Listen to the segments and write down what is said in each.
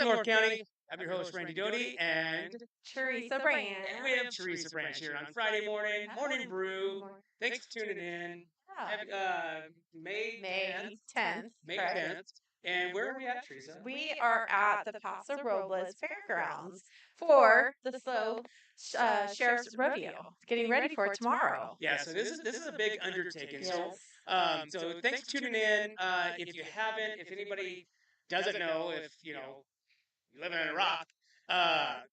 North County. I'm your host, Randy Doty, and Teresa Branch. we have Teresa Branch here on Friday morning brew. Thanks for tuning in. May 10th. May 10th. And where are we at, Teresa? We are at the Paso Robles Fairgrounds for the Sheriff's Rodeo, getting ready for tomorrow. Yeah, so this is a big undertaking. Yes. So thanks for tuning in. If anybody doesn't know, if you living in a rock,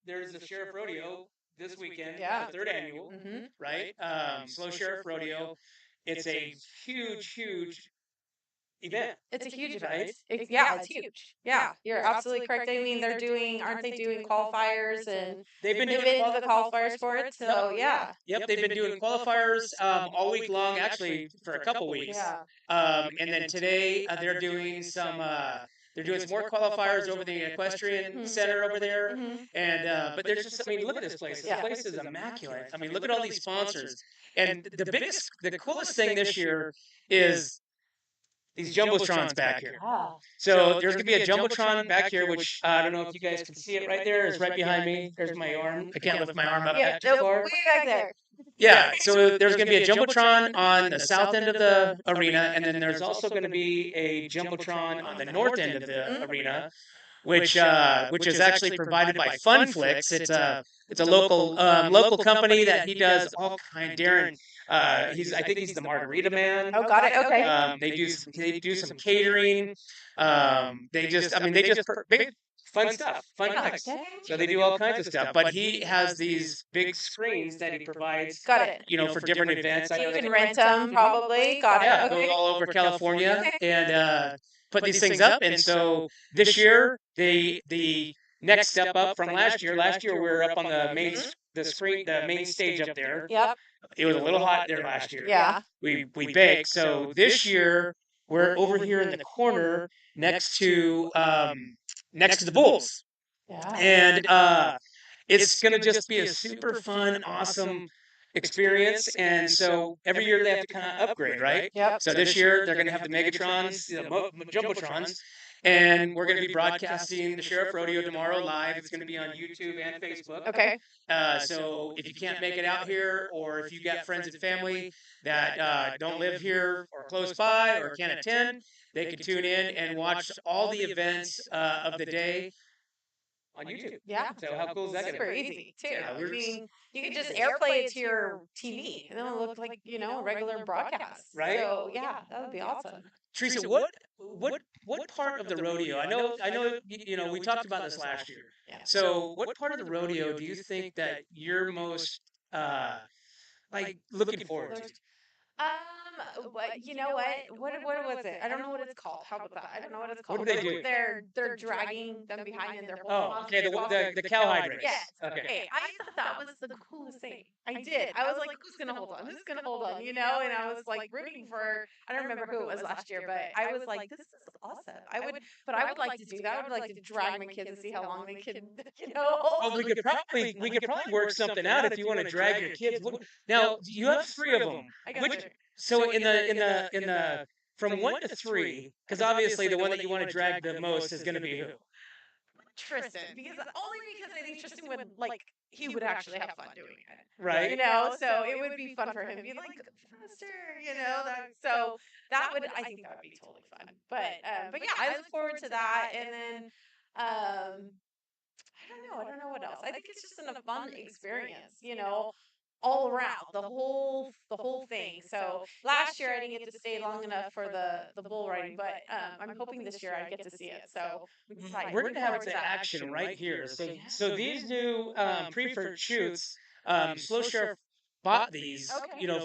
there's the Sheriff Rodeo this weekend. Yeah. The third annual, right? Slow Sheriff Rodeo. It's a huge event. It's a huge event. Right? It's huge. Yeah, you're absolutely correct. I mean, aren't they doing qualifiers and They've been doing the qualifiers for it? So yeah. Yep, they've been doing qualifiers all week long, actually for a couple weeks. Yeah. And then today they're doing some more qualifiers over the equestrian center over there. And but there's just, I mean, look at this place. This place is immaculate. I mean, look at all these sponsors. And the coolest thing this year is these jumbotrons back here. Wow. So there's going to be a jumbotron back here, which I don't know if you guys can see it right there. It's right behind me. There's my arm. I can't lift my arm up that far. Way back there. Yeah, so there's going to be a jumbotron on the south end of the arena, and then there's also going to be a jumbotron on the north end of the arena, which is actually provided by Funflix. It's a local company that he does all kind. Darren, I think he's the margarita man. Oh, got it. Okay. They do some catering. They just big fun stuff, fun nights. So they do all kinds of stuff. But he has these big screens that he provides. Got it. For different events. You can rent them probably. Got it. Yeah, Okay. go all over California and put these things up. And so this year, the next step up from last year. Last year we were up on the main stage up there. Yep. It was a little hot there last year. Yeah. We baked. So this year we're over here in the corner next to the Bulls. Yeah. And it's going to just be a super fun, awesome experience. And so every year they have to kind of upgrade, right? Yep. So this year they're going to have the Megatrons, the Jumbotrons, and we're going to be broadcasting the Sheriff Rodeo tomorrow live. It's going to be on YouTube and Facebook. Okay. So if you can't make it out here, or if you got friends and family that don't live here or close by or can't attend, they can tune in and watch all the events of the day on YouTube. Yeah. So how cool is that? Super easy too. Yeah, I mean, you could just airplay it to your TV, and it'll look like a regular broadcast. Right. So yeah, that would be awesome. Teresa, what part of the rodeo? I know. We talked about this last year. Yeah. So what part of the rodeo do you think that you're most looking forward to? You know what? What was it? I don't know what it's called. How about that? I don't know what it's called. What do they do? They're dragging them behind and they're holding on. Okay, the cow hydrant. Yes. Okay. Hey, I thought that was the coolest thing. I did. I was like, who's gonna hold on? Who's gonna hold on? And I was like rooting for. I don't remember who it was last year, but I was like, this is awesome. I would like to do that. I would like to drag my kids and see how long they can. Well, we could probably work something out if you want to drag your kids. Now you have 3 of them. I got you. So in the from 1 to 3, because obviously the one that you want to drag the most is going to be who? Tristan, because I think Tristan would he would actually have fun doing it, right? So it would be fun for him to be like faster, so I think that would be totally fun. But yeah, I look forward to that, and then I don't know what else. I think it's just a fun experience, all around the whole thing. So last year I didn't get to stay long enough for the bull riding, but I'm hoping this year I get to see it. So we're going to have the action right here. So these new pre-furt shoots, Slow Sheriff bought these,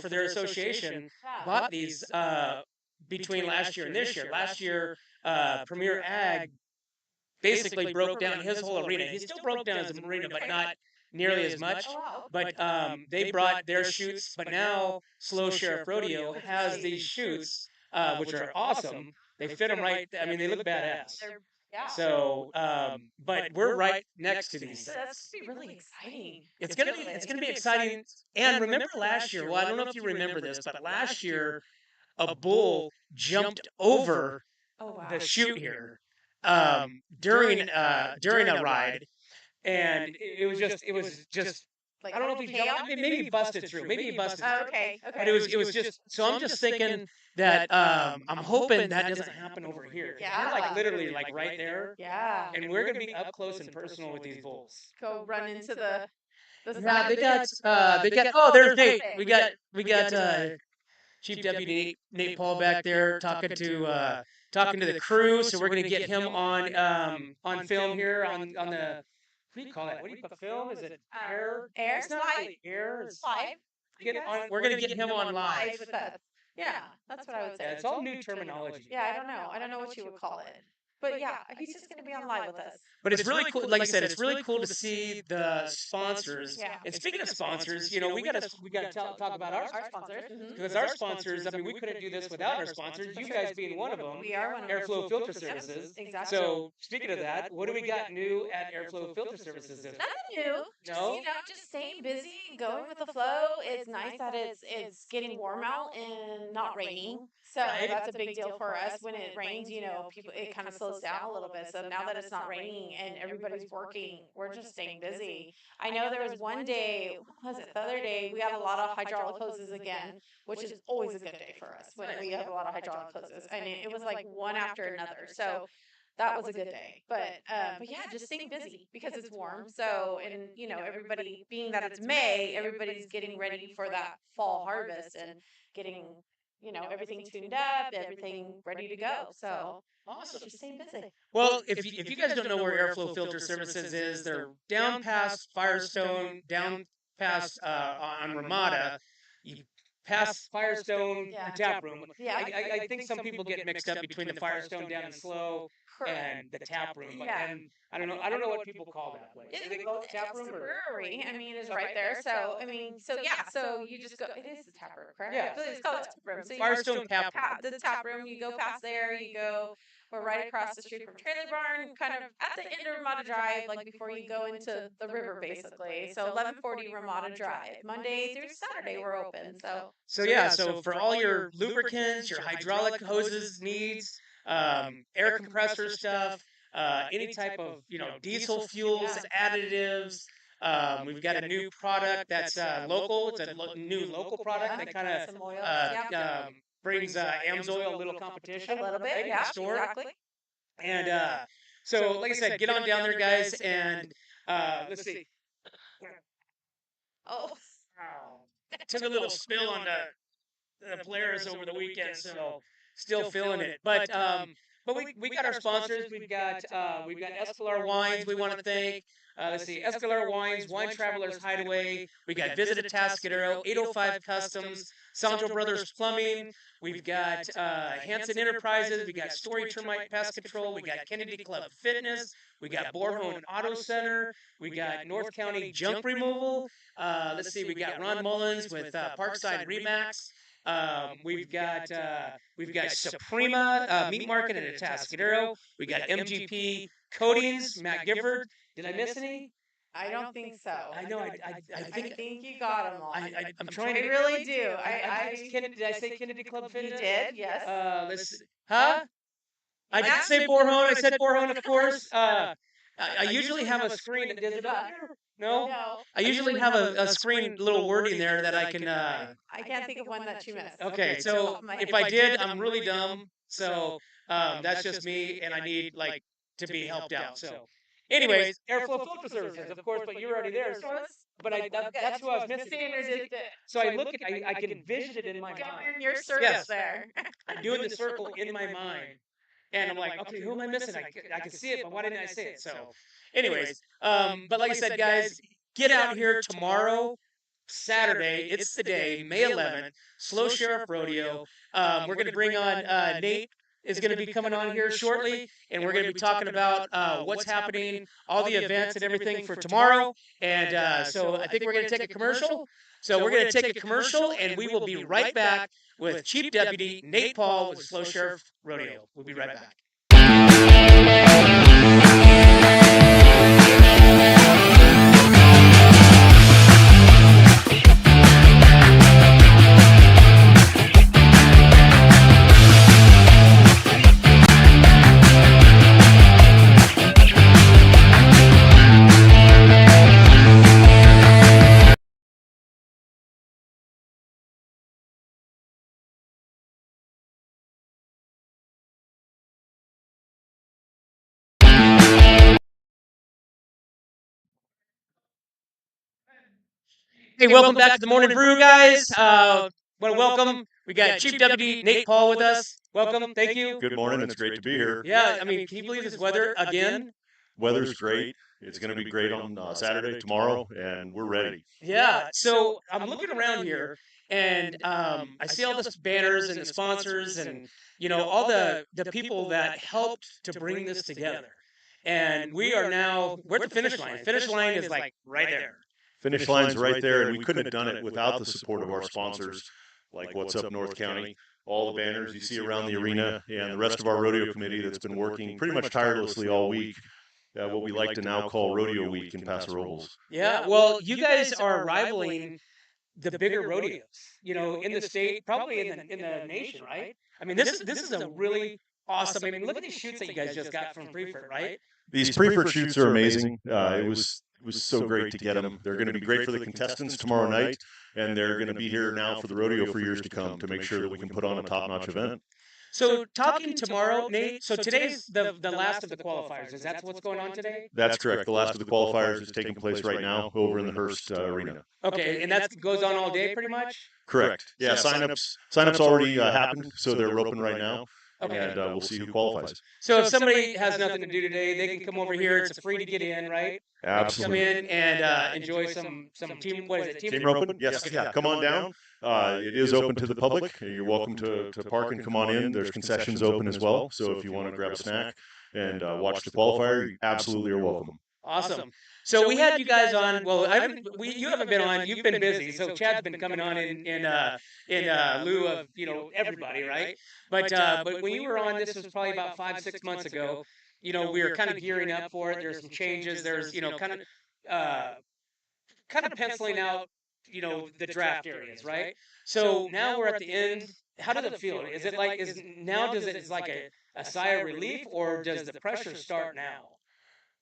for their association, bought these between last year and this year. Last year, Premier Ag basically broke down his whole arena. He still broke down his arena, but not nearly as much. But they brought their chutes, but now Slow Sheriff Rodeo has these chutes, which are awesome. They fit them right. I mean, they look badass. Yeah. So, but we're right next to these. That's gonna be really exciting. It's gonna be exciting. And remember last year? Well, I don't know if you remember this, but last year a bull jumped over the chute here. during a ride, and it was just Like I don't know if he chaos? jumped. Maybe he busted through. Maybe he busted Oh, through. okay. But Okay. it was just so I'm just thinking that I'm hoping that doesn't happen over here. 'Cause we're like Yeah. literally like right there, Yeah. and we're gonna be up close and personal with these bulls. Go run into the Yeah, side. they got. Oh, there's Nate. We got Chief Deputy Nate Paul back there talking to the crew. So we're gonna get him on film here on the what do you call that? What do you call film? Is it air? Air? It's not Live? really air. It's Live? we're gonna get him on live. Live with us. Yeah, that's what I would say. Yeah, it's all new terminology. Yeah, I don't know. I don't know what you would call it. But yeah, he's just going to be on live with us. But it's really cool. Like I said, it's really cool to see the sponsors. Yeah. And speaking of sponsors, we gotta talk about our Our sponsors. because our sponsors. I mean, we couldn't do this without our sponsors. You guys being one of them. We are one of Airflow Filter Services. Exactly. So speaking of that, what do we got new at Airflow Filter Services this week? Nothing new. No? Just staying busy, going with the flow. It's nice that it's getting warm out and not raining. So Right. that's a big deal for us. When it rains, people it kind of slows down a little bit. So now that it's not raining and everybody's working, we're just staying busy. I know there was one day, what was it, the other day, we had a lot of hydraulic hoses again, which is always a good day for us when we have a lot of hydraulic hoses. I mean, it was like one after another. So that was a good day. But yeah, just staying busy because it's warm. So and everybody being that it's May, everybody's getting ready for that fall harvest and getting everything tuned up, everything ready to go. So Awesome. just staying busy. Well, if you guys don't know where Airflow Filter Services is, they're down past Firestone, down past on Ramada. You pass Firestone Yeah. tap room. Yeah. I think some people get mixed up between the Firestone down in Slow and the tap room. But Yeah. then I don't know what people call that place. Do they call it tap room It's the or? brewery. I mean, it's right there. So so you just go. It is the tap room, correct? Yeah. It's called the tap room. So Firestone tap room. the tap room. You go past there. You go. We're right across the street from Trailer Barn, kind of at the end of Ramada Drive, like before you go into the river, basically. So 1140 Ramada Drive, Monday through Saturday, we're open. So for all your lubricants, your hydraulic hoses needs, air compressor stuff, any type of diesel fuels, additives. We've got a new product that's local. It's a new local product that kind of some oil. brings Amsoil a little competition. A little bit, right, in yeah, the store. exactly. And so, like I said, get on down there, guys, and let's see. Oh, Took a little spill on the players over the weekend, so still feeling it. But we got our sponsors. We've got Escalar Wines. We want to thank. Let's see, Escalar Wines, Wine Travelers Hideaway. We got Visit Atascadero, 805 Customs, Santo Brothers Plumbing. We've got Hanson Enterprises. We got Story Termite Pest Control. We got Kennedy Club Fitness. We got Borhone Auto Center. We got North County Junk Removal. Let's see, we got Ron Mullins with Parkside Remax. We've got Suprema Meat Market in Atascadero. We got MGP Coatings, Matt Gifford. Did I miss any? I don't think so. I know. I think you got them all. I'm trying to. I really do. Did I say Kennedy Club Fitness? You did, yes. Let's. Huh? I did say Borhone. I said Borhone, of course. I usually have a screen. Does it up here? No? I usually have a screen, little wording there that I can. I can't think of one that you missed. Okay, so if I did, I'm really dumb. So that's just me, and I need to be helped out. So, anyways, Airflow Filter Services, of course, but you're already there. So, but that's who I was missing. So I look at, I can envision it in my mind. Your circus there. I'm doing the circle in my mind. And I'm like, okay, who am I missing? I can see it, but why didn't I say it? So, anyways, but like I said, guys, get out here tomorrow, Saturday. It's the day, May 11th, Slow Sheriff Rodeo. We're going to bring on Nate. Is going to be coming on here shortly, and we're going to be talking about what's happening, all the events and everything for tomorrow. And so I think we're going to take a commercial. So we're going to take a commercial, and we will be right back with Chief Deputy Nate Paul with Slow Sheriff Rodeo. We'll be right back. Hey, welcome back to the Morning Brew, guys. Want to welcome. We got Chief Deputy Nate Paul with us. Welcome. Thank you. Good morning. It's great to be here. Yeah, I mean, can you believe this weather again? Weather's great. It's going to be great on Saturday, tomorrow, and we're ready. Yeah. So I'm looking around here, and I see all the banners and the sponsors, and all the people that helped to bring this together. And we're at the finish line. Finish line is like right there. Finish line's right there, and we couldn't have done it without the support of our sponsors, like What's Up North County, all the banners you see around the arena, and the rest of our rodeo committee that's been working pretty much tirelessly all week. What we like to now call Rodeo Week in Paso Robles. Yeah, well, you guys are rivaling the bigger rodeos, in the state, probably in the nation, right? I mean, this is a really awesome. I mean, look at these shoots that you guys just got from Prefer, right? These pre-fert shoots are amazing. It was so great to get them. They're going to be great for the contestants tomorrow night, and they're going to be here now for the rodeo for years to come to make sure that we can put on a top-notch event. So talking tomorrow, Nate. So today's the last of the qualifiers. Is that what's going on today? That's correct. The last of the qualifiers is taking place right now over in the Hearst Arena. Okay, and that goes on all day, pretty much. Correct. Yeah, signups already happened, so they're open right now. Okay. And we'll see who qualifies. So if somebody has nothing to do today, they can come over here. It's free to get in, right? Absolutely. Come in and enjoy some team. What is it? Team roping? Yes. Okay. Yeah. Come on down. It is open to the public. You're welcome to park and come on in. There's concessions open as well. So if you want to grab a snack and watch the qualifier, you absolutely are welcome. Awesome. So we had you guys on. Well, you haven't been on. You've been busy. So Chad's been coming on in lieu of everybody, right? But when you were on, this was probably about 5-6 months ago. We were kind of gearing up for it. There's some changes. There's uh, kind of penciling out the draft areas, right? So now we're at the end. How does it feel? Is it like does it is like a sigh of relief, or does the pressure start now?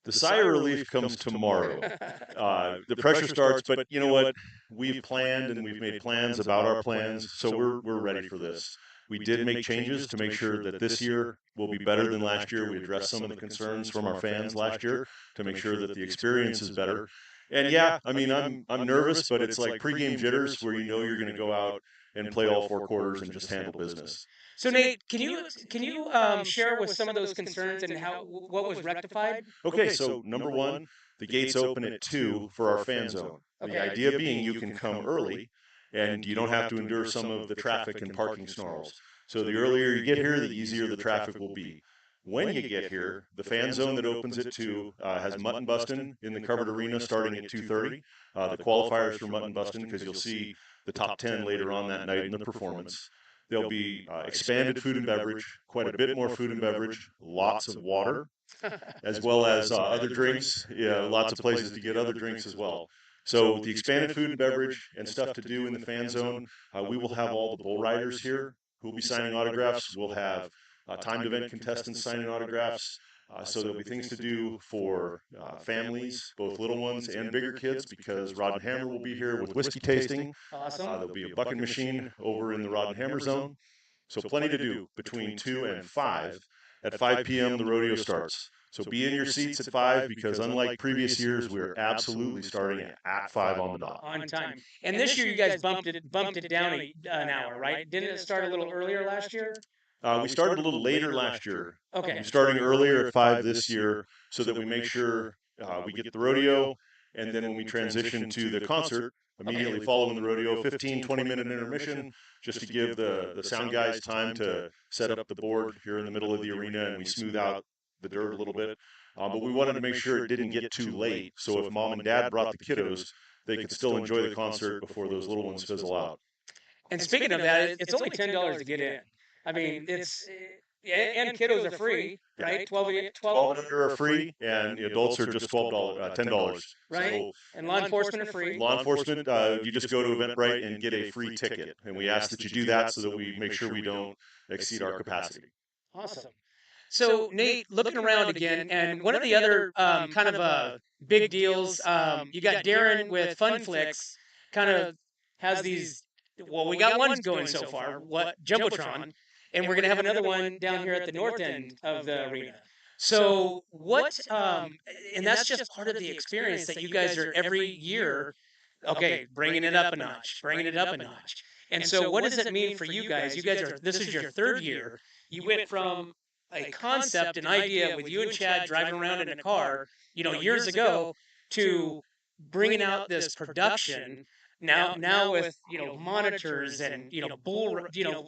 The sigh of relief comes tomorrow. The pressure starts, but you know what? We've planned and we've made plans about our plans, so we're ready for this. We did make changes to make sure that this year will be better than last year. We addressed some of the concerns from our fans last year to make sure that the experience is better. And yeah, I mean, I'm nervous, but it's like pregame jitters where you know you're going to go out and play all four quarters and just handle business. So Nate, can you share with some of those concerns and what was rectified? Okay, so number one, the gates open at 2 for our fan zone. The idea being you can come early and you don't have to endure some of the traffic and parking snarls. So the earlier you get here, the easier the traffic will be. When you get here, the fan zone that opens at 2 has mutton busting in the covered arena starting at 2:30. The qualifiers for mutton busting, because you'll see the top 10 later on that night in the performance. There'll be expanded food and beverage, quite a bit more food and beverage, lots of water, as well as other drinks. Yeah, lots of places to get other drinks as well. So with the expanded food and beverage and stuff to do in the fan zone, we will have all the bull riders here who will be signing autographs. We'll have timed event contestants signing autographs. So there'll be things to do for families, both little ones and bigger kids, because Rod and Hammer will be here with whiskey tasting. Awesome. There'll be a bucket machine over in the Rod and Hammer zone. So plenty to do between 2 and 5. At 5 p.m., the rodeo starts. So be in your seats at 5, because unlike previous years, we're absolutely starting at 5 on the dot. On time. And this year you guys bumped it down an hour, right? Didn't it start a little earlier last year? We started a little later last year. Okay. Starting earlier at 5 this year so that we make sure we get the rodeo, and then when we transition to the concert, immediately following the rodeo, 15, 20-minute intermission, just to give the sound guys time to set up the board here in the middle of the arena, and we smooth out the dirt a little bit. But we wanted to make sure it didn't get too late, so if mom and dad brought the kiddos, they could still enjoy the concert before those little ones fizzle out. And speaking of that, it's only $10 to get in. I mean, it's and kiddos are free, right? 12 and under are free, and the adults are just $10. Right. So, and law enforcement are free. Law enforcement, you just go to Eventbrite and get a free ticket, and we ask that you do that so that we make sure we don't exceed our capacity. Awesome. So Nate, looking around again, and one of the other kind of big deals, you got Darren with Fun Flicks, kind of has these. Well, we got one going so far. What Jumbotron. And we're going to have another one down here at the north end of the arena. So and that's just part of the experience that you guys are every year okay, bringing it up a notch, bringing it up a notch. And so, what does it mean for you guys? You guys are, this is your third year. You went from a concept, an idea with you and Chad driving around in a car, years ago, to bringing out this production now with monitors and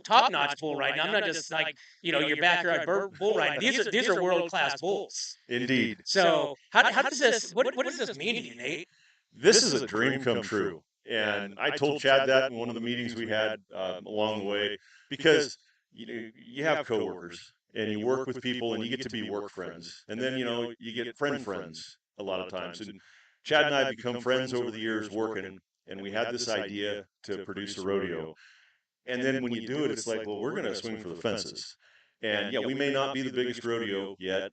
top notch bull riding. I'm not just like your backyard bull riding. These are world class bulls. Indeed. So how does this what does this mean to you, Nate? This is a dream come true. And I told Chad that in one of the meetings we had along the way, because you have coworkers and you work with people and you get to be work friends, and then you get friends a lot of times. And Chad and I have become friends over the years working, and we had this idea to produce a rodeo. And then when you do it, it's like, well, we're going to swing for the fences. And yeah, we may not be the biggest rodeo yet,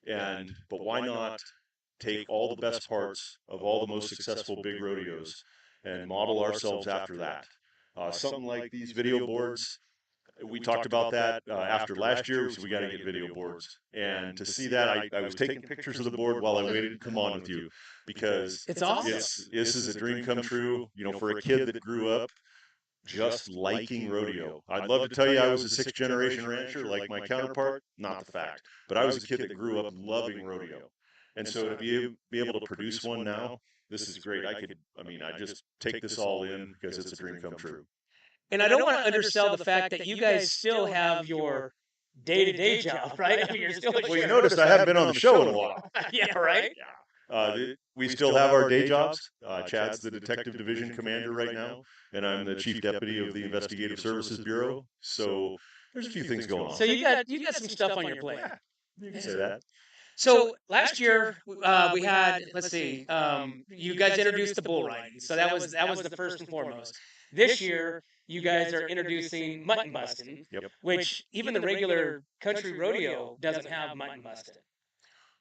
but why not take all the best parts of all the most successful big rodeos and model ourselves after that. Something like these video boards, we talked about that after last year, so we got to get video boards. And to see that, I was taking pictures of the board while I waited to come on with you, because It's awesome. this is a dream come true, for a kid that grew up just liking rodeo. I'd love to tell you I was a sixth generation rancher like my counterpart, not the fact. But I was a kid that grew up loving rodeo. And so to be able to produce one now, this is great. I just take this all in because it's a dream come true. And I don't want to undersell the fact that you guys still have your day-to-day job, right? I mean, you're still. Well, you noticed I haven't been on the show in a while. Yeah, right? We still have our day jobs. Chad's the detective division commander right now, and I'm the chief deputy of the Investigative Services Bureau. So there's a few things going on. So you got some stuff on your plate. You can say that. So last year we had, let's see, you guys introduced the bull riding. So that was the first and foremost. This year you guys are introducing mutton busting, Yep. which even the regular country rodeo doesn't have mutton busting.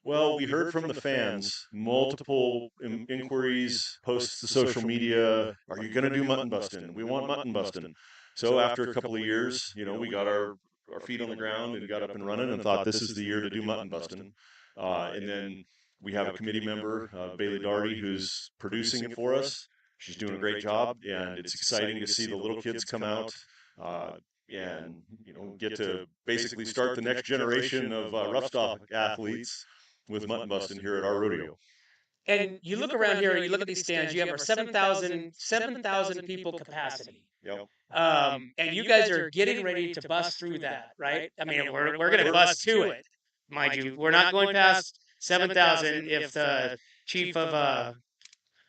Well, we heard from the fans, multiple inquiries, posts to social media. Are you going to do mutton busting? We want mutton busting. So after a couple of years, we got our feet on the ground and got up and running and thought this is the year to do mutton busting. And then we have a committee member, Bailey Darty, who's producing it for us. She's doing a great job, and it's exciting to see the little kids come out and get to basically start the next generation of rough stock athletes with mutton busting here at our rodeo. And you look around here, you look at these stands, you have our 7,000 people capacity. Yep. And you guys are getting ready to bust through that, right? I mean, we're going to bust to it, mind you. We're not going past 7,000 if the chief of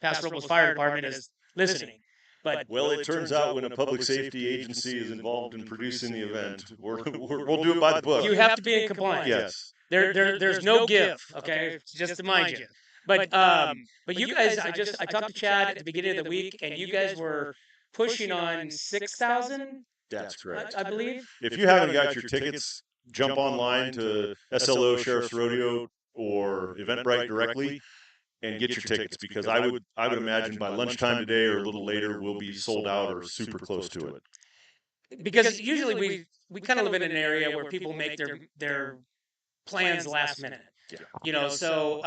Paso Robles Fire Department is listening. But well, it turns out when a public safety agency is involved in producing the event, we'll do it by the book. You have to be in compliance. Yes. There's no give, okay? Just to mind you. But you guys, I talked to Chad at the beginning of the week, and you guys were pushing on 6,000. That's correct. I believe. If you haven't got your tickets, jump online to SLO Sheriff's Rodeo or Eventbrite directly and get your tickets, because I would imagine by lunchtime today or a little later we'll be sold out or super close to it. Because usually we kind of live in an area where people make their plans last minute. Yeah. So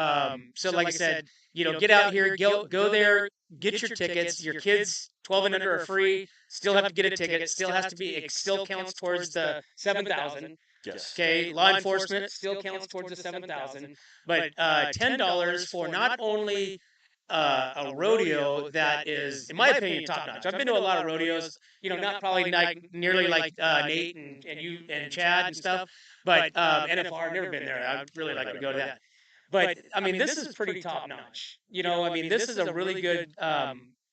like I said, get out here, go there, get your tickets. Your kids 12 and under are free. Still have to get a ticket. It still counts towards the 7,000. Yes. Okay, law enforcement still counts towards the 7,000, but $10 for not only a rodeo that is, in my opinion, top notch. I've been to a lot of rodeos, not probably like nearly like Nate and you and Chad and stuff, but NFR, never been there. I'd really like to go to that. But I mean, this is pretty top notch. I mean, this is a really good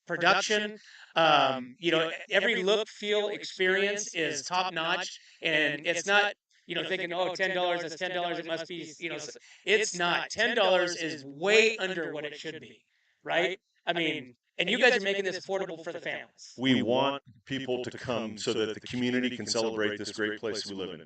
production. Every look, feel, experience is top notch, and it's not. Thinking, oh, $10, that's $10, it must be, it's not. $10 is way under what it should be, right? I mean, and you guys are making this affordable for the families. We want people to come so that the community can celebrate this great place we live in.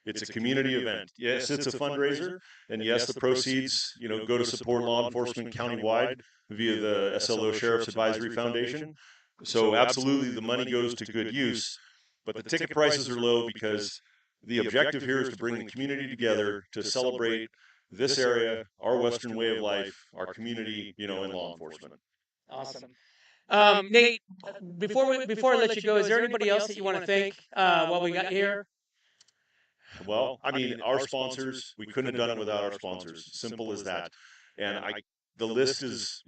It's a community event. Yes, it's a fundraiser, and yes, the proceeds, go to support law enforcement countywide via the SLO Sheriff's Advisory Foundation. So absolutely, the money goes to good use, but the ticket prices are low because the objective here is to bring the community together to celebrate this area, our Western way of life, our community, and law enforcement. Awesome. Nate, before I let you go, is there anybody else that you want to thank while we got you here? Well, I mean, our sponsors, we couldn't have done it without our sponsors. Simple as that. And the list is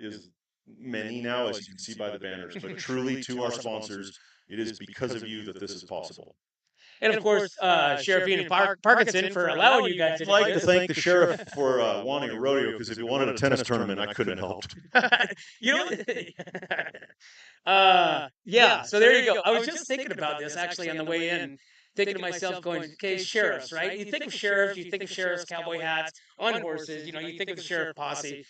many now, as you can see by the banners, but truly to our sponsors, it is because of you that this is possible. And of course, Sheriff Ian Parkinson for allowing you guys to I'd do like to this. thank the sheriff for wanting a rodeo, because if he wanted a tennis tournament, I couldn't have helped. You know, yeah. So there you go. I was just thinking about this actually on the way in, thinking to myself, going, okay, sheriffs, right? You think of sheriffs, cowboy hats on horses. You know, you think of the sheriff posse.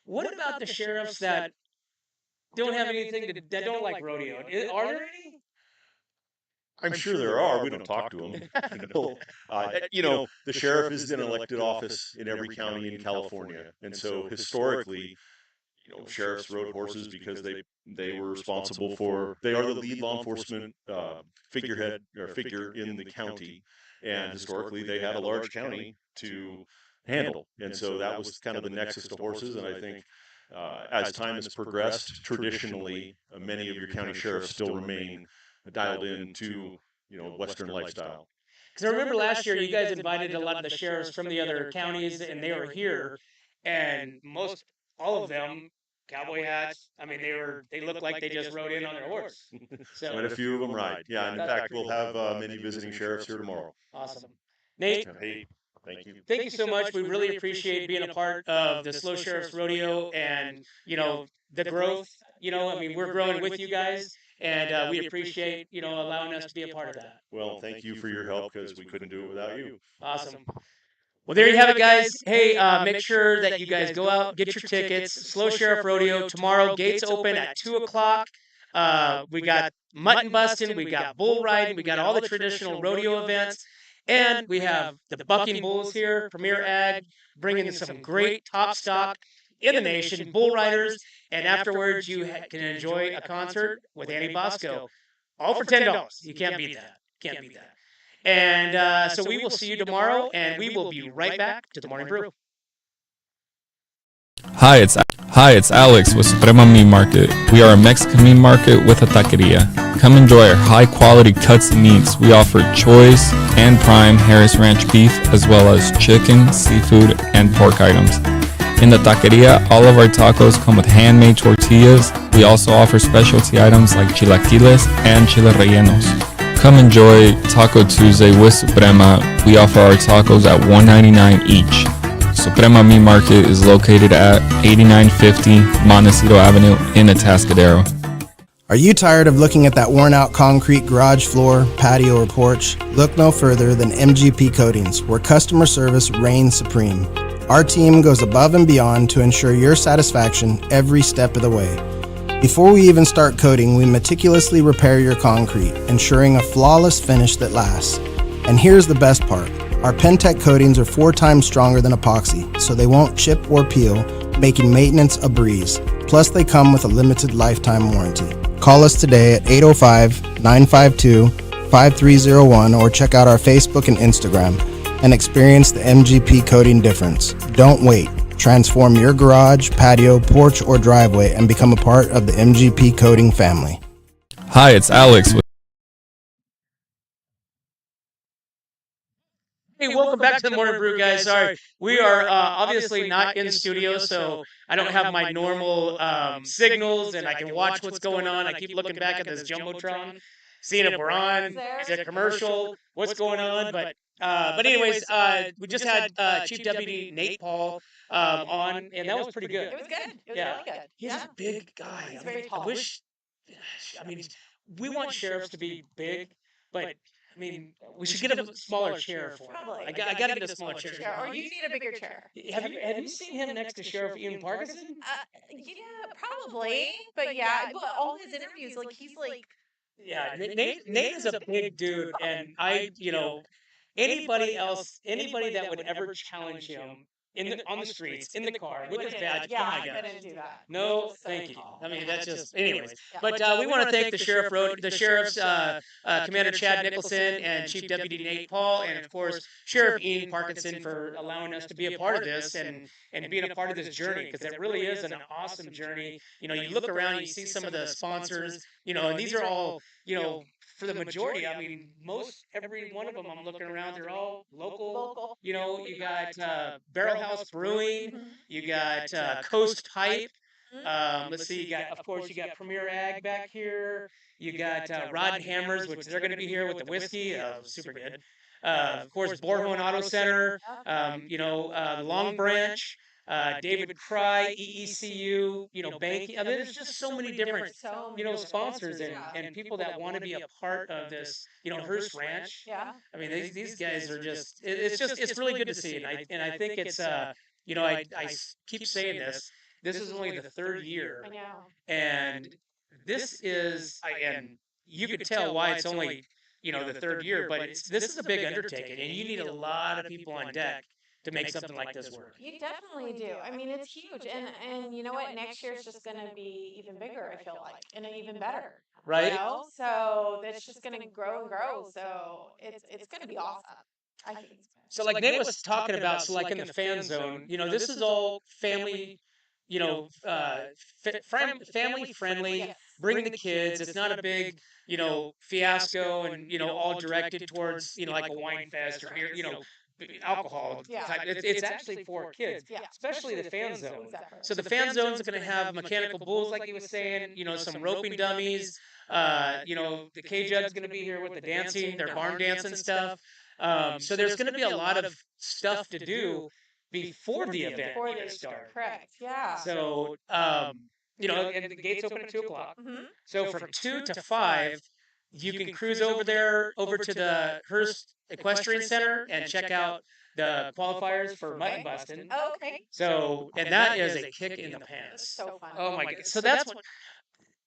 What about the sheriffs that don't have anything that don't like rodeo? Are there any? I'm sure there are. We don't talk to them. The sheriff is an elected office in every county in California, and so historically, sheriffs rode horses because they were responsible for. They are the lead law enforcement figurehead or figure in the county, and historically they had a large county to handle, and so that was kind of the nexus to horses. And I think as time has progressed, traditionally many of your county sheriffs still remain dialed in to Western lifestyle. Because I remember last year you guys invited a lot of the sheriffs from the other counties, and they were here, and most all of them cowboy hats. I mean, they looked like they just rode in on their horse. So Quite a few of them ride. Yeah, and in fact, we'll have many visiting sheriffs here tomorrow. Awesome, Nate. Hey, thank you. Thank you so much. We really appreciate being a part of the Slow Sheriff's Rodeo and the growth. I mean, we're growing with you guys, and we appreciate allowing us to be a part of that. Well, thank you for your help, because we couldn't do it without you. Awesome. Well, there you have it, guys. Hey, make sure that you guys go out, get your tickets. Slow Sheriff Rodeo tomorrow. Gates open at 2 o'clock. We got mutton busting, we got bull riding, we got all the traditional rodeo events, and we have the bucking bulls here, Premier Ag, bringing some great top stock in the nation, bull riders, and afterwards you can enjoy a concert with Annie Bosco, all for $10. You can't beat that. Can't beat that. And so we will see you tomorrow, and we will be right back to the Morning Brew. Hi, it's Alex with Suprema Meat Market. We are a Mexican meat market with a taqueria. Come enjoy our high-quality cuts and meats. We offer choice and prime Harris Ranch beef, as well as chicken, seafood, and pork items. In the taqueria, all of our tacos come with handmade tortillas. We also offer specialty items like chilaquiles and chile rellenos. Come enjoy Taco Tuesday with Suprema. We offer our tacos at $1.99 each. Suprema Meat Market is located at 8950 Montecito Avenue in Atascadero. Are you tired of looking at that worn-out concrete garage floor, patio, or porch? Look no further than MGP Coatings, where customer service reigns supreme. Our team goes above and beyond to ensure your satisfaction every step of the way. Before we even start coating, we meticulously repair your concrete, ensuring a flawless finish that lasts. And here's the best part. Our Pentec coatings are 4 times stronger than epoxy, so they won't chip or peel, making maintenance a breeze. Plus, they come with a limited lifetime warranty. Call us today at 805-952-5301 or check out our Facebook and Instagram and experience the MGP coating difference. Don't wait. Transform your garage, patio, porch, or driveway and become a part of the MGP coating family. Hi, it's Alex with Hey, welcome back to the Morning Brew, guys. Sorry, we are obviously not in studio, so I don't have my normal signals, and I can watch what's going on. I keep looking back at this jumbotron, seeing if we're on. Is it a commercial? What's going on? But anyways, we just had Chief Deputy Nate Paul on, and that was pretty good. It was good. It was Yeah. really good. He's a big guy. He's I very mean, tall. I wish. I mean, we want sheriffs to be big, but I mean, we should get a smaller chair for him. Probably. I got to get a smaller chair. Or you need a bigger chair. Have you seen him next to Sheriff Ian Parkinson? Yeah, probably. But yeah, but all his interviews, like he's like. Yeah, Nate is a big dude, and anybody else, anybody that would ever challenge him on the streets, in the car, with his Wouldn't- badge. Yeah, Oh my I gosh. couldn't do that. No, So thank you. tall. I mean, Yeah. that's just, anyways. Yeah. But we want to thank the sheriff's Commander Chad Nicholson and Chief Deputy Nate Paul, and of course Sheriff Ian Parkinson for allowing us to be a part of this and being a part of this journey, because it really is an awesome journey. You look around, you see some of the sponsors, and these are all, for the majority. I mean, most every one of them I'm looking around, they're all local. Local. You got Barrel House Brewing, Mhm. you got Coast Pipe. Mhm. Let's see. You got Premier Ag back here. You got Rod and Hammers, which they're going to be here with the whiskey. Super good. Of course, Borhone Auto Center. The Long Branch. David Cry, EECU. Banking. I mean, there's just so many different So many sponsors yeah. and people that want to be a part of this. Hearst Ranch. Yeah. I mean, these guys are just. It's really good to see, and I think it's keep saying this. This is only the third year, I know. and this is and you could tell why it's only the third year, but this is a big undertaking, and you need a lot of people on deck to make something like this work. You definitely do. I mean, it's huge, and you know what? Next year's just going to be even bigger. I feel like, and even better. Right? So it's just going to grow and grow. So it's going to be awesome. I think. So like Nate was talking about, so like in the fan zone, this is all family, family friendly. Yes. Bring the kids. It's not a big, fiasco and all directed towards like a wine fest or beer, alcohol Yeah. type. It's actually for kids, Yeah. especially the fan zone. Exactly. So the fan zone's going to have mechanical bulls, like he was saying, some roping dummies. The K Jug's going to be here with the dancing, their barn dancing stuff. So there's going to be a lot of stuff to do before the event even starts. Correct. Yeah. So, and the gates open at 2 o'clock. Mm-hmm. So from 2 to 5, you can cruise over there, over to the Hearst Equestrian Center and check out the qualifiers for mutton busting. Oh, okay. So, and that is a kick in the pants. So fun. Oh my god! So that's what.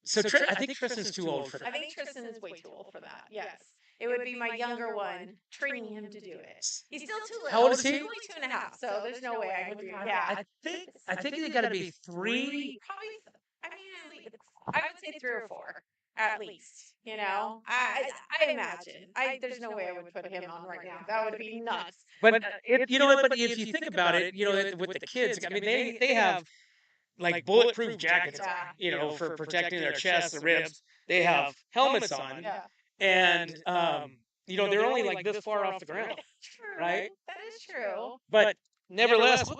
So I think Tristan's too old for that. I think Tristan is way too old for that. Yes. It would be my younger one training him to do it. He's still too little. How old is he? He's only 2.5, so there's no way I could do it. Yeah. I think you got to be 3. Probably, I mean, I would say 3 or 4 at least. I imagine. There's no way I would put him on right now. That would be nuts. But but if you think about it, with the kids, I mean, they have like bulletproof jackets on, for protecting their chests, their ribs. They have helmets on, Yeah. and they're only like this far off the ground, True. right? That is true. But nevertheless,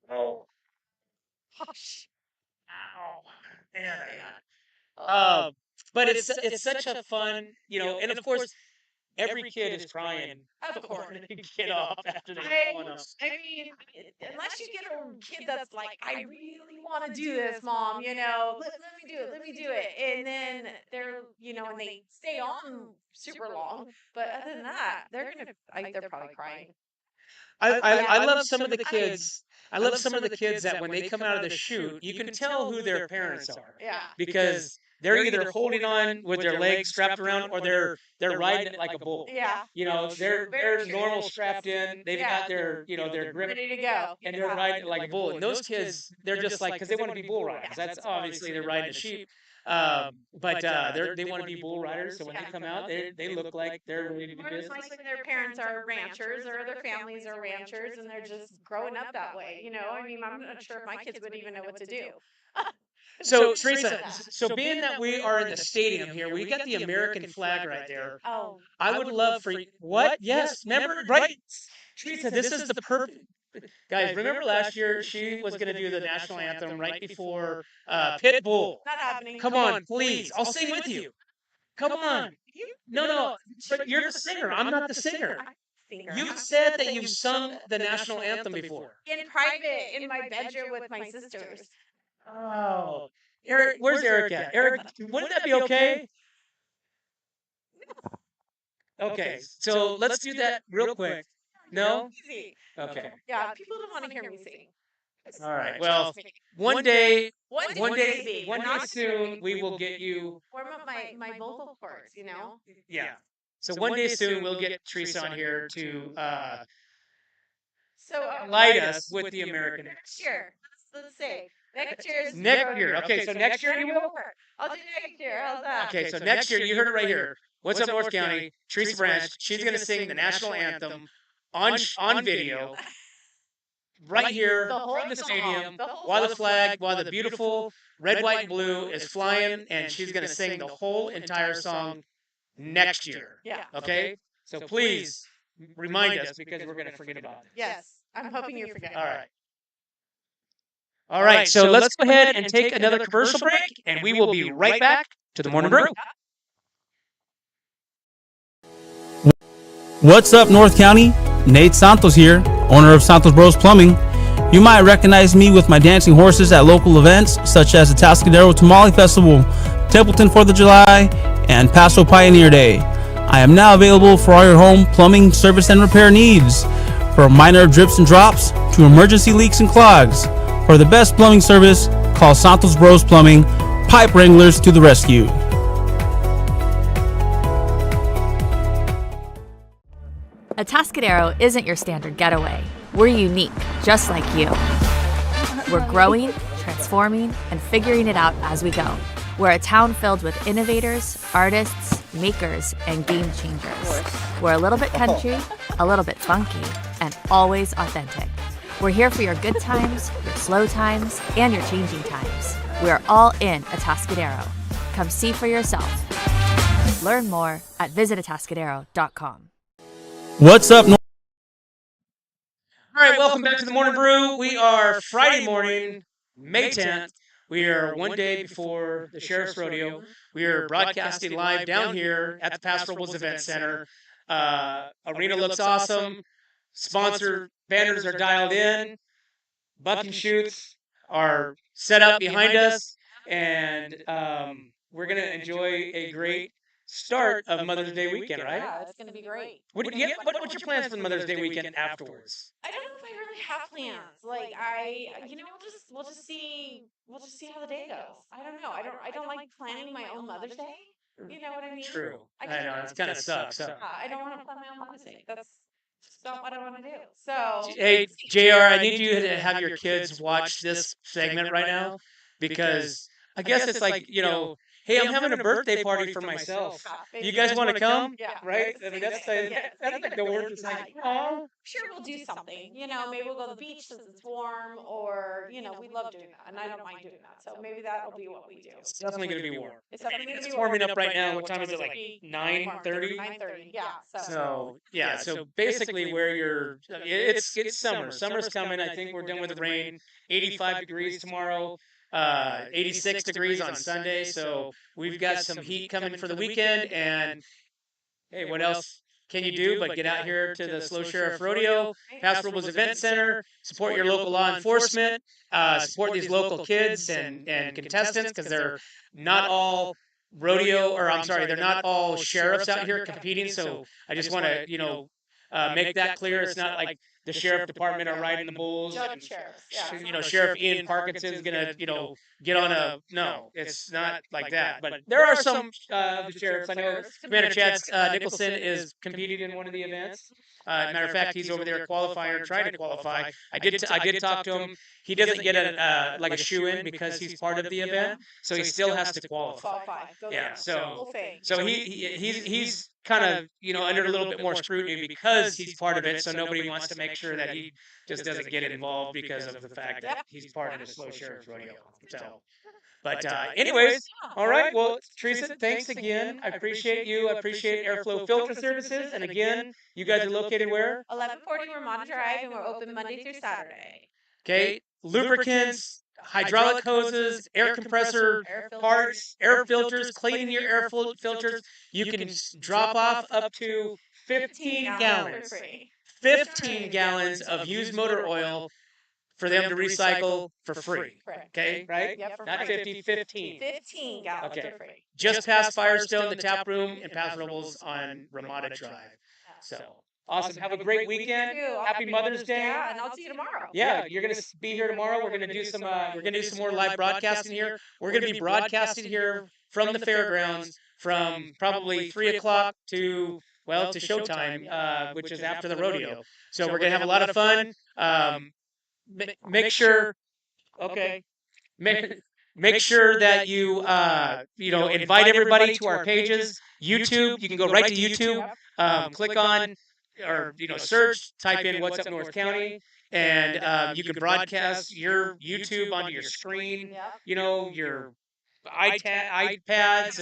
Oh. Hush. Ow. Man. But it's such a fun, and of course, every kid is crying. Of course. When they get off after they fall off. I mean, unless you get a kid that's like, I really want to do this, Mom, let me do it. And then they're, and they stay on super long. But other than that, they're probably crying. I love some of the kids. I love some of the kids that when they come out of the chute, you can tell who their parents are. Yeah. Because they're either holding on with their legs strapped around, or they're riding it like a bull. Yeah. They're normal strapped in. They've got their their grip, Ready to go. and they're riding it like a bull. And those kids, they're just like, because they want to be bull riders. That's obviously they're riding a sheep. But they want to be bull riders. So when they come out, they look like they're ready to do Or it's business. like when their parents are ranchers or their families are ranchers and they're just growing up that way. I mean, I'm not sure if my kids would even know what to do. So Teresa, so being that we are in the stadium here, we got the American flag right there. Oh. I would love for you. What? Yes. Remember, right? Teresa, this is the perfect. Guys, remember last year she was going to do the national anthem right before Pitbull. Not happening. Come on, please. I'll sing with you. Come on. No. But you're the singer. I'm not the singer. You said that you've sung the national anthem before. In private, in my bedroom with my sisters. Oh. Eric, where's Eric at? Eric, wouldn't that be okay? Okay, so let's do that real quick. No? Easy. Okay. Yeah, people don't want to hear me sing. All right. Well, one day One day soon, we will get you. warm up my vocal cords, Yeah. So one day soon, we'll get Teresa on here to So light us with the American next year. Let's say next year's next year. Okay, so next year you will. I'll do next year. How's that? Okay, so next year you heard it right here. What's up, North County? Teresa Branch. She's gonna sing the national anthem on video right here from the stadium while the beautiful red, white, and blue is flying, and she's gonna sing the whole entire song next year. Yeah. Okay. So please remind us because we're gonna forget about this. Yes, I'm hoping you're forgetting. All right. All right, so let's go ahead and take another commercial break, and we will be right back to the Morning Brew. What's up, North County? Nate Santos here, owner of Santos Bros Plumbing. You might recognize me with my dancing horses at local events such as the Tascadero Tamale Festival, Templeton 4th of July, and Paso Pioneer Day. I am now available for all your home plumbing service and repair needs, from minor drips and drops to emergency leaks and clogs. For the best plumbing service, call Santos Bros Plumbing, pipe wranglers to the rescue. Atascadero isn't your standard getaway. We're unique, just like you. We're growing, transforming, and figuring it out as we go. We're a town filled with innovators, artists, makers, and game changers. We're a little bit country, a little bit funky, and always authentic. We're here for your good times, your slow times, and your changing times. We are all in Atascadero. Come see for yourself. Learn more at visitatascadero.com. What's up, All right, welcome back to the Morning Brew. We are Friday morning, May 10th. We are one day before the Sheriff's Rodeo. We are broadcasting live down here at the Paso Robles Event Center. Arena looks awesome. Sponsor banners are dialed in. Buck and shoots are set up behind us. And we're going to enjoy a great start of Mother's Day weekend, right? Yeah, it's going to be great. What's your plans for the Mother's Day weekend afterwards? I don't know if I really have plans. Like we'll just see how the day goes. I don't know. I don't like planning my own Mother's Day. You know what I mean? True. I know it kind of sucks. So. I don't want to plan my own Mother's Day. That's just not what I want to do. So hey, JR, I need you to have your kids watch this segment right now because I guess it's like hey, I'm having a birthday party for myself. You guys want to come? Yeah. Right? I mean, that's like the word. It's like, oh. Sure, we'll do something. Maybe we'll go to the beach since it's warm, or we love doing that, and I don't mind doing that. So maybe that'll be what we do. It's definitely going to be warm. It's definitely going to be It's warming up right now. What time is it? Like 9:30. 9:30. Yeah. So yeah. So basically, where it's summer. Summer's coming. I think we're done with the rain. 85 degrees tomorrow. 86 degrees on Sunday, so we've got some heat coming for the weekend. And hey, what else can you do but get out here to the Slow Sheriff Rodeo, Paso Robles Event Center, support your local law enforcement, support these local kids and contestants because they're not all they're not all sheriffs out here competing. So I just want to make that clear. It's not like the sheriff department are riding the bulls. Judge sheriffs. Yeah. Sheriff Ian Parkinson's gonna, get on a. No, it's not like that. But there are some of the sheriffs. I know Commander Chad Nicholson is competing in one of the events. Matter of fact, he's over there qualifying or trying to qualify. I did talk to him. He doesn't get a shoe in because he's part of the event, so he still has to qualify. Yeah. So he's kind of under a little bit more scrutiny because he's part of it. So nobody wants to make sure that he just doesn't get involved because of the fact that he's part of the Slow Sheriff's Rodeo. So. But anyways, all right. Well, Teresa, thanks again. I appreciate you. I appreciate Airflow Filter Services. And again, you guys are located where? 1140 Ramada Drive, and we're open Monday through Saturday. Okay. Lubricants, hydraulic hoses, air compressor parts, air filters, cleaning your air filters. You can drop off up to 15 gallons. 15 gallons of used motor oil for them to recycle for free. Okay, right? Yep, not 50, 15. 15 gallons for free. Just past Firestone, the tap room, and Paso Robles on Ramada Drive. So awesome. Have a great weekend. Happy Mother's Day. Yeah, and I'll see you tomorrow. Yeah, you're gonna be here tomorrow. We're gonna do some. More live broadcasting here. We're gonna be broadcasting here from the fairgrounds from probably 3 o'clock to showtime, which is after the rodeo. So we're gonna have a lot of fun. Make sure, okay, make make sure that you invite everybody to our pages. YouTube, you can go right to YouTube, click on or search, type in "What's Up North County," and you can broadcast your YouTube onto your screen. Yep. Your iPads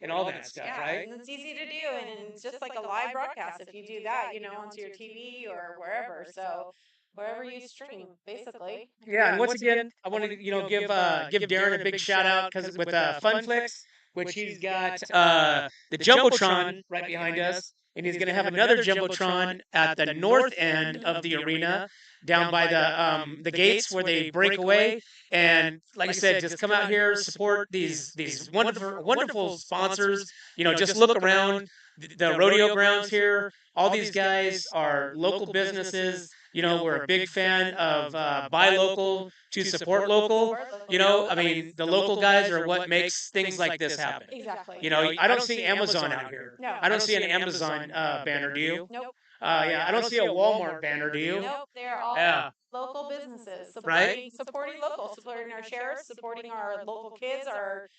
and all that stuff, Yeah, right? and it's easy to do, and it's just like a live broadcast if you do that, onto your TV or wherever. So wherever you stream, basically. Yeah, and once again, I want to give Darren a big shout out because with Funflix, which he's got the jumbotron right behind us, and he's going to have another jumbotron at the north end of the arena, down by the gates where they break away. And like I said, just come out here, support these wonderful sponsors. Just look around the rodeo grounds here. All these guys are local businesses. We're a big fan of buy local to support local. I mean, the local guys are what makes things like this happen. Exactly. I don't see Amazon out here. No. I don't see an Amazon banner, do you? Nope. Yeah, I don't see a Walmart banner, do you? Nope. They're all Yeah. local businesses Right? supporting local, supporting our sheriffs, supporting our local kids, our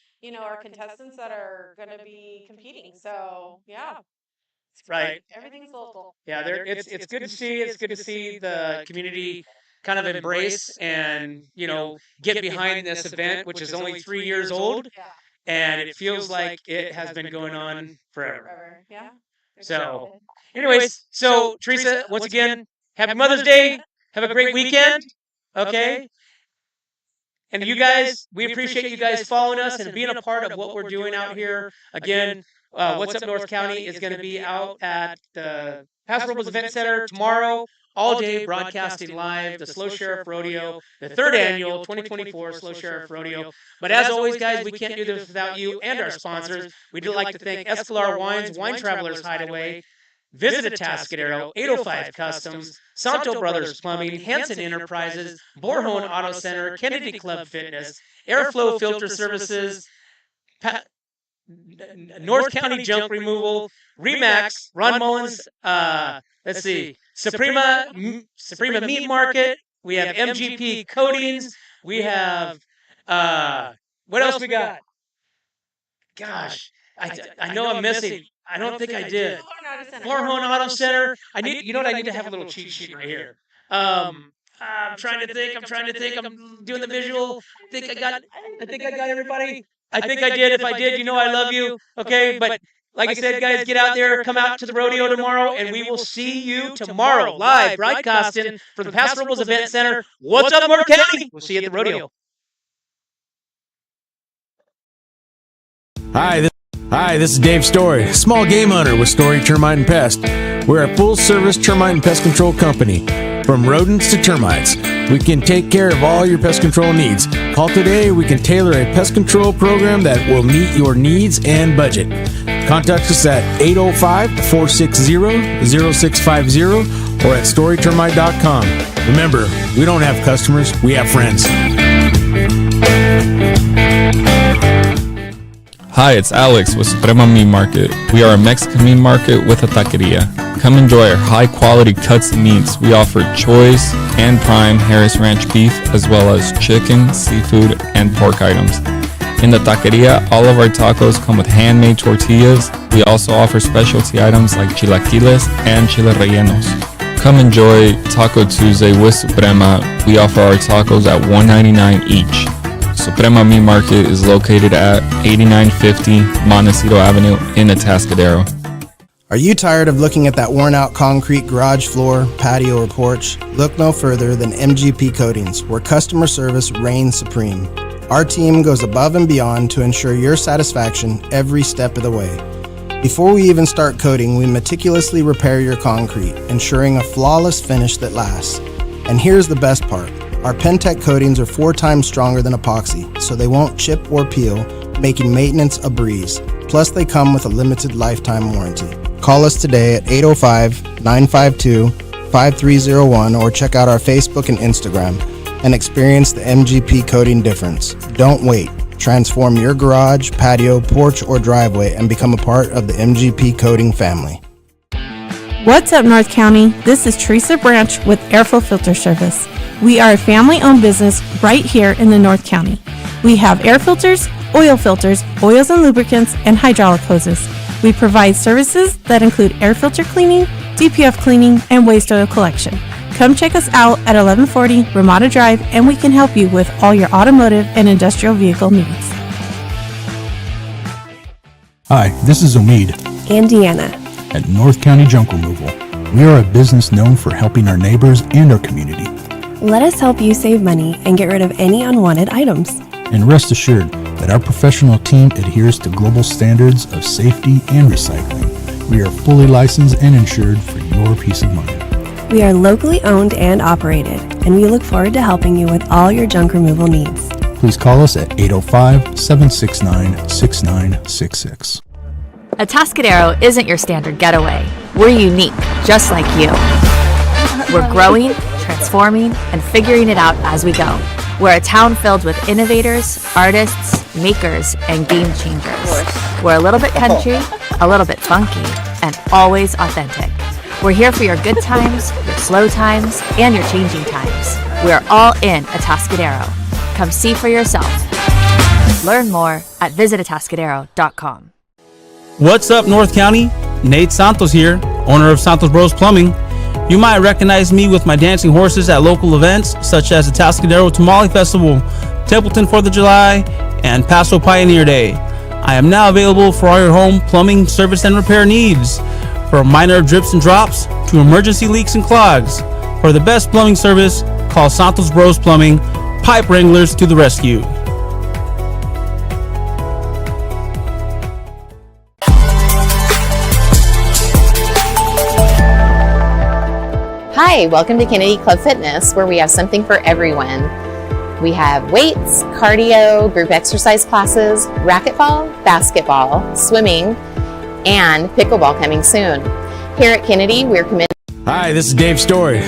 contestants that are going to be competing. So yeah. Right. Everything's local. Yeah, it's good to see. It's good to see the community kind of embrace and get behind this event, which is only 3 years old, Yeah. and it feels like it has been going on forever. Forever. Yeah. So, anyways, so Teresa, once again, happy Mother's Day. Have a great weekend. Okay. And you guys, we appreciate you guys following us and being a part of what we're doing out here. Again, What's Up North County is going to be out at the Paso Robles Event Center tomorrow, all day broadcasting live, the Slow Sheriff Rodeo, the third annual 2024 Slow Sheriff Rodeo. But as always, guys, we can't do this without you and our sponsors. We'd like to thank Escalar Wines, Wine Travelers Hideaway, Visit Atascadero, 805 Customs, Santo Brothers Plumbing, Hanson Enterprises, Borhone Auto Center, Kennedy Club Fitness, Airflow Filter Services, North County Junk Removal, Remax, Ron Mullins, let's see, Suprema Meat Market, we have MGP Coatings, we have, what else we got? Gosh, I know I'm missing. I don't think I did. Borhone Auto Center. I need, you know what? I need to have a little cheat sheet right here. I'm trying to think. I'm doing the visual. I think I got everybody. I think I did. If I did, I love you. Okay, but like I said, guys, get out there, come out to the rodeo tomorrow, and we will see you tomorrow live broadcasting from the Paso Robles Event Center. What's up, North County? We'll see you at the rodeo. Hi, this is Dave Story, small game hunter with Story Termite and Pest. We're a full-service termite and pest control company. From rodents to termites, we can take care of all your pest control needs. Call today, we can tailor a pest control program that will meet your needs and budget. Contact us at 805-460-0650 or at storytermite.com. Remember, we don't have customers, we have friends. Hi, it's Alex with Suprema Meat Market. We are a Mexican meat market with a taqueria. Come enjoy our high-quality cuts and meats. We offer choice and prime Harris Ranch beef, as well as chicken, seafood, and pork items. In the taqueria, all of our tacos come with handmade tortillas. We also offer specialty items like chilaquiles and chile rellenos. Come enjoy Taco Tuesday with Suprema. We offer our tacos at $1.99 each. Suprema Meat Market is located at 8950 Montecito Avenue in Atascadero. Are you tired of looking at that worn-out concrete garage floor, patio, or porch? Look no further than MGP Coatings, where customer service reigns supreme. Our team goes above and beyond to ensure your satisfaction every step of the way. Before we even start coating, we meticulously repair your concrete, ensuring a flawless finish that lasts. And here's the best part. Our Pentec coatings are 4 times stronger than epoxy, so they won't chip or peel, making maintenance a breeze. Plus, they come with a limited lifetime warranty. Call us today at 805-952-5301 or check out our Facebook and Instagram and experience the MGP coating difference. Don't wait. Transform your garage, patio, porch, or driveway and become a part of the MGP coating family. What's up, North County? This is Teresa Branch with Airflow Filter Service. We are a family-owned business right here in the North County. We have air filters, oils and lubricants, and hydraulic hoses. We provide services that include air filter cleaning, DPF cleaning, and waste oil collection. Come check us out at 1140 Ramada Drive, and we can help you with all your automotive and industrial vehicle needs. Hi, this is Omid and Deanna at North County Junk Removal. We are a business known for helping our neighbors and our community. Let us help you save money and get rid of any unwanted items. And rest assured that our professional team adheres to global standards of safety and recycling. We are fully licensed and insured for your peace of mind. We are locally owned and operated, and we look forward to helping you with all your junk removal needs. Please call us at 805-769-6966. Atascadero isn't your standard getaway. We're unique, just like you. We're growing, transforming, and figuring it out as we go. We're a town filled with innovators, artists, makers, and game changers. We're a little bit country, a little bit funky, and always authentic. We're here for your good times, your slow times, and your changing times. We're all in Atascadero. Come see for yourself. Learn more at visitatascadero.com. What's up, North County? Nate Santos here, owner of Santos Bros Plumbing. You might recognize me with my dancing horses at local events such as the Atascadero Tamale Festival, Templeton 4th of July, and Paso Pioneer Day. I am now available for all your home plumbing service and repair needs, from minor drips and drops to emergency leaks and clogs. For the best plumbing service, call Santos Bros Plumbing, pipe wranglers to the rescue. Hi, welcome to Kennedy Club Fitness, where we have something for everyone. We have weights, cardio, group exercise classes, racquetball, basketball, swimming, and pickleball coming soon. Here at Kennedy, we're committed. Hi, this is Dave Story.